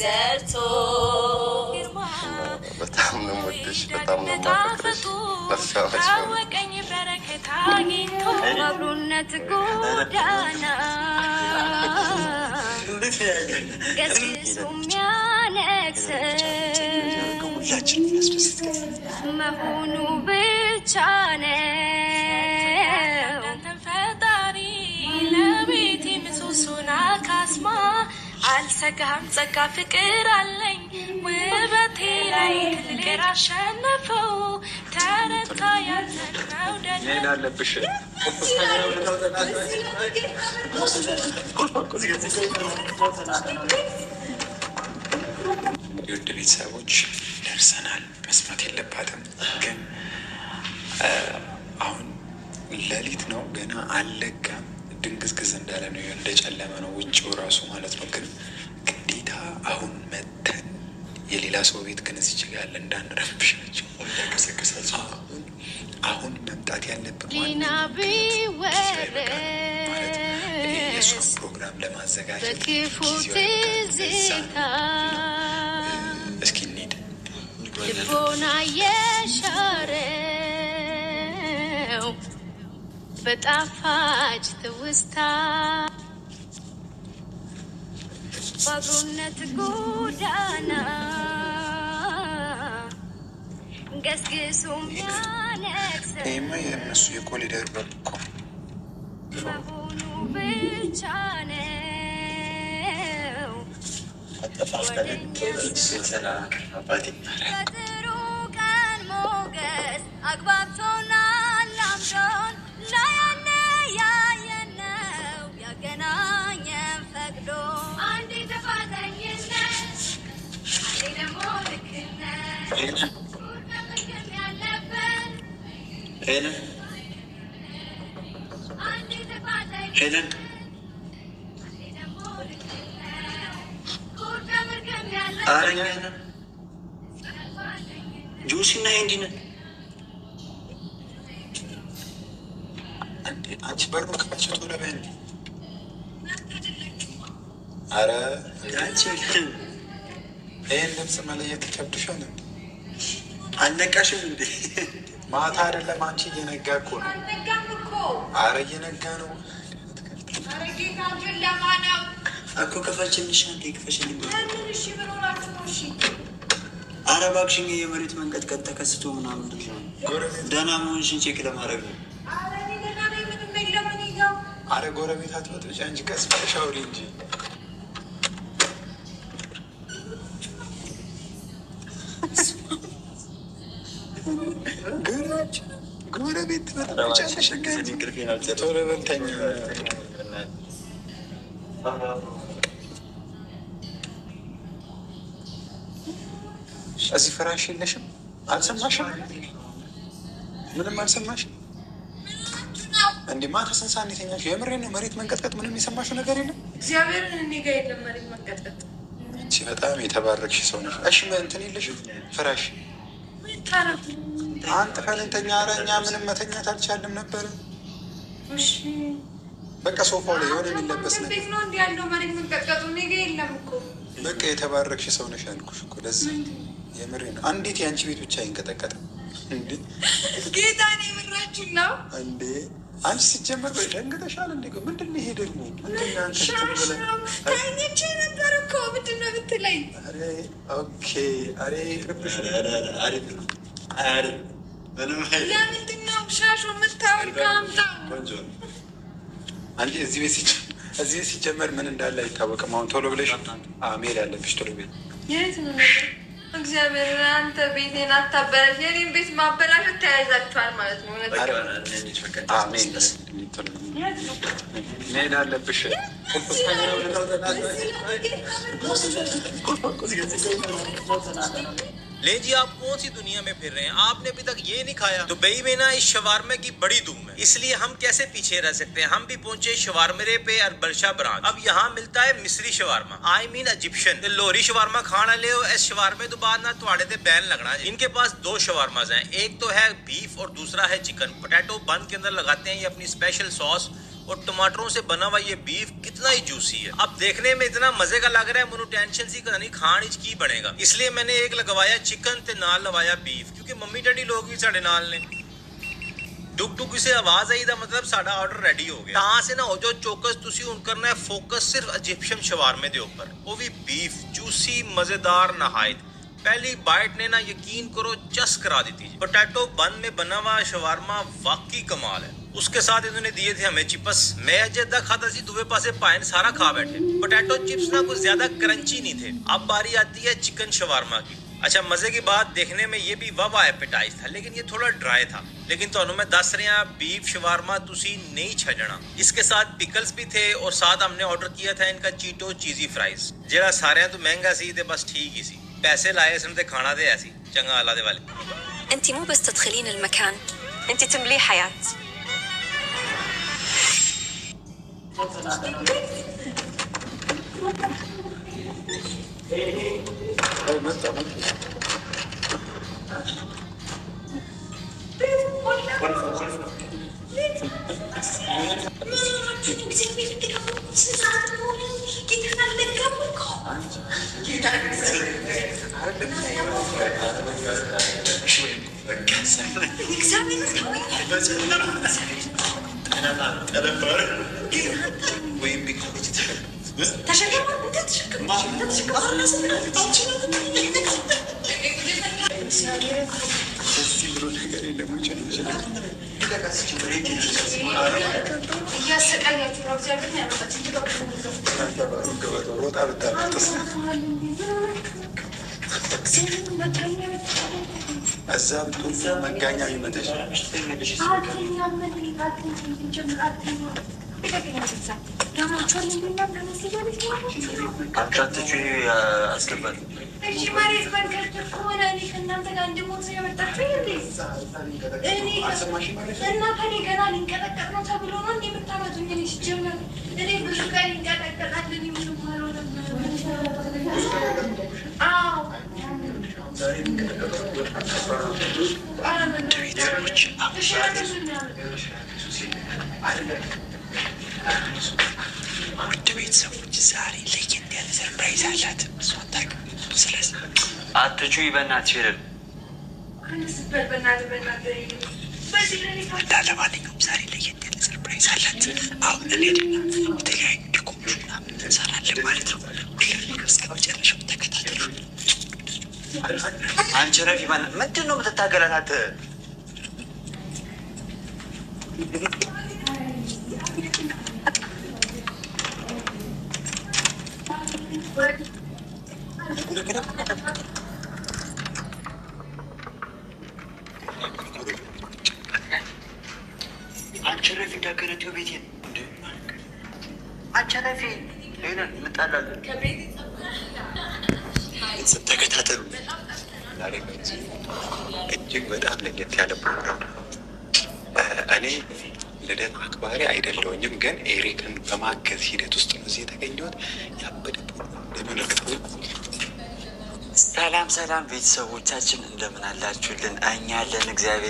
ዘርቶ በጣም ነው የምወድሽ፣ በጣም ነው የማፈቅርሽ። ታወቀኝ በረከት አግኝቶ አብሮነት ጎዳና ገስግሱ የሚያነግሰው መሆኑ ብቻ ነው። ፈጣሪ ለቤቴ ምሰሶና ካስማ አልሰጋም ጸጋ ፍቅር አለኝ ውበቴ ላይ ፍቅር አሸነፈው ተረታ ያልተነው ደህና አለብሽ የውድ ቤተሰቦች ደርሰናል። መስማት የለባትም ግን አሁን ሌሊት ነው ገና አልለጋም። ድንግዝግዝ እንዳለ ነው እንደጨለመ ነው ውጭው ራሱ ማለት ነው። ግን ግዴታ አሁን መተን የሌላ ሰው ቤት ግን እዚህ ችግር ያለ እንዳንረብሽ ናቸው እንዳይቀሰቅሳቸው አሁን መምጣት ያለብን የእሷን ፕሮግራም ለማዘጋጀት እስኪ እንሂድ። ልቦና የሻረው በጣፋጭ ትውስታ በአብሮነት ጎዳና ገስግሱ የሚያነግሰው ይህማ የእነሱ የኮሊደር በር እኮ መሆኑ ብቻ ነው። በጥሩ ቀን ሞገስ አግባብቶና ላምዶን ላያለ ያየነው ያገናኘን ፈቅዶ አንዴ ተፋተኝነት አንዴ ደግሞ ልክነት መገም ያለበት አንዴ ተፋተኝነት ጆሲና ኤንዲን አንቺ በሩ ከመቼት ወደ በ አረ ይህን ድምፅ መለየት ይከብድሻል። አልነቃሽም እንዴ? ማታ አይደለም አንቺ እየነጋ እኮ ነው። አረ እየነጋ ነው እኮ ከፈችልሽ አንዴ ክፈሽልኝ። ኧረ እባክሽን የመሬት መንቀጥቀጥ ተከስቶ ምናምን ደህና መሆንሽን ቼክ ለማድረግ ነው። አረ ጎረቤት አትበጥብጪ አንቺ ቀስ ብለሽ አውሪ እንጂ። ጎረቤት ትበጥብጫለሽ። ቶሎ በል ተኝ። እዚህ ፍራሽ የለሽም? አልሰማሽም? ምንም አልሰማሽም? እንደ ማታ ስንት ሰዓት ነው የተኛሽው? የምሬን ነው። መሬት መንቀጥቀጥ ምንም የሰማሽው ነገር የለም? እግዚአብሔርን እኔ ጋር የለም መሬት መንቀጥቀጥ። አንቺ በጣም የተባረክሽ ሰው ነሽ። እሺ እንትን የለሽም ፍራሽ? አንተ ፈለንተኛ። ኧረ እኛ ምንም መተኛት አልቻልንም ነበር። እሺ በቃ ሶፋው ላይ የሆነ የሚለበስ ነገር እንዴት ነው እንዲህ ያለው መሬት መንቀጥቀጡ? እኔ ጋር የለም እኮ። በቃ የተባረክሽ ሰው ነሽ ያልኩሽ እኮ ለዚህ የምሬ ነው። አንዴት የአንቺ ቤት ብቻ አይንቀጠቀጥም እንዴ? ጌታ ነው የምራችን ነው እንዴ? አንቺ ሲጀመር ወይ ደንግጠሻል እንዴ? ምንድን ነው ይሄ ደግሞ? ተኝቼ ነበር እኮ ምንድን ነው ብትለኝ? ኦኬ አሬ ቅርብሽ ለምንድን ነው ሻሹ የምታወልቀው? አምጣው አንቺ እዚህ ቤት ሲጀመር ምን እንዳለ አይታወቅም። አሁን ቶሎ ብለሽ መሄድ ያለብሽ ቶሎ ቤት። የት ነው ነገር? እግዚአብሔር አንተ ቤቴን አታበላሽ። የኔን ቤት ማበላሸት ተያይዛችኋል ማለት ነው። መሄድ አለብሽ። ले जी, आप कौन सी दुनिया में फिर रहे हैं? आपने अभी तक ये नहीं खाया। दुबई में ना इस शवारमे की बड़ी धूम है, इसलिए हम कैसे पीछे रह सकते हैं। हम भी पहुंचे शवारमे पे अरबलशा ब्रांच। अब यहाँ मिलता है मिस्री shawarma, I mean Egyptian. Lohri शवारमा खाना ले इस शवारमे तो बाद ना थोड़े ते बैन लगना। इनके पास दो शवारमाज हैं, एक तो है बीफ और दूसरा है चिकन। पोटैटो बन के अंदर लगाते हैं ये अपनी स्पेशल सॉस और टमाटरों से बना हुआ ये बीफ कितना ही जूसी है। अब देखने में इतना मजे का लग रहा है, मनु टेंशन सी नहीं खान की बनेगा। इसलिए मैंने एक लगवाया चिकन ते नाल लवाया बीफ, क्योंकि मम्मी डैडी लोग भी साढ़े नाल ने। डुग डुग से आवाज आई दा मतलब साडा ऑर्डर रेडी हो गया। कहां से ना हो जो चौकस तुसी हुन करना है फोकस सिर्फ इजिप्शियन शवारमे दे ऊपर, वो भी बीफ जूसी मजेदार नहायत। पहली बाइट ने ना यकीन करो चस करा दी थी। पोटैटो बन में बना हुआ शवारमा वाकई कमाल है। उसके साथ इन्होंने दिए थे हमें चिप्स। मैं अजदा खाता सी दुबे पासे पाइन सारा खा बैठे। पोटैटो चिप्स ना कुछ ज्यादा क्रंची नहीं थे। अब बारी आती है चिकन शवारमा की। अच्छा मजे की बात, देखने में ये भी वावा एपेटाइज था, लेकिन ये थोड़ा ड्राई था। लेकिन तो मैं दस रहा बीफ शवारमा तुसी नहीं छजना। इसके साथ पिकल्स भी थे और साथ हमने ऑर्डर किया था इनका चीटो चीजी फ्राइज, जेड़ा सारे तो महंगा सी ते बस ठीक ही सी। पैसे लाए सन ते खाना दे ऐसी चंगा अल्लाह दे वाले। انت مو بس تدخلين المكان، انت تمليه حياة. ውድ ቤተሰቦች ዛሬ ለየት ያለ ሰርፕራይዝ አላት። እሷን ታውቅም። ስለዚህ አትጩይ በእናትሽ ይረል እና ለማንኛውም ዛሬ ለየት ያለ ሰርፕራይዝ አላት። አሁን እንሄድና የተለያዩ ዲኮሮች ምናምን እንሰራለን ማለት ነው። እስከ መጨረሻው ተከታተሉ። አንቺ ረፊ ምንድን ነው የምትታገላት? አንቺ ረፊ እንዳገረቴው ቤት አንቺ ረፊ ይሄንን እንጣላለን። ተከታተሉ። እጅግ በጣም ለየት ያለ ፕሮግራም። እኔ ልደት አክባሪ አይደለሁኝም፣ ግን ኤሪክን በማገዝ ሂደት ውስጥ ነው እዚህ የተገኘሁት። ያበደ ፕሮግራም እንደሚነግረው። ሰላም ሰላም ቤተሰቦቻችን እንደምን አላችሁልን? እኛ ያለን እግዚአብሔር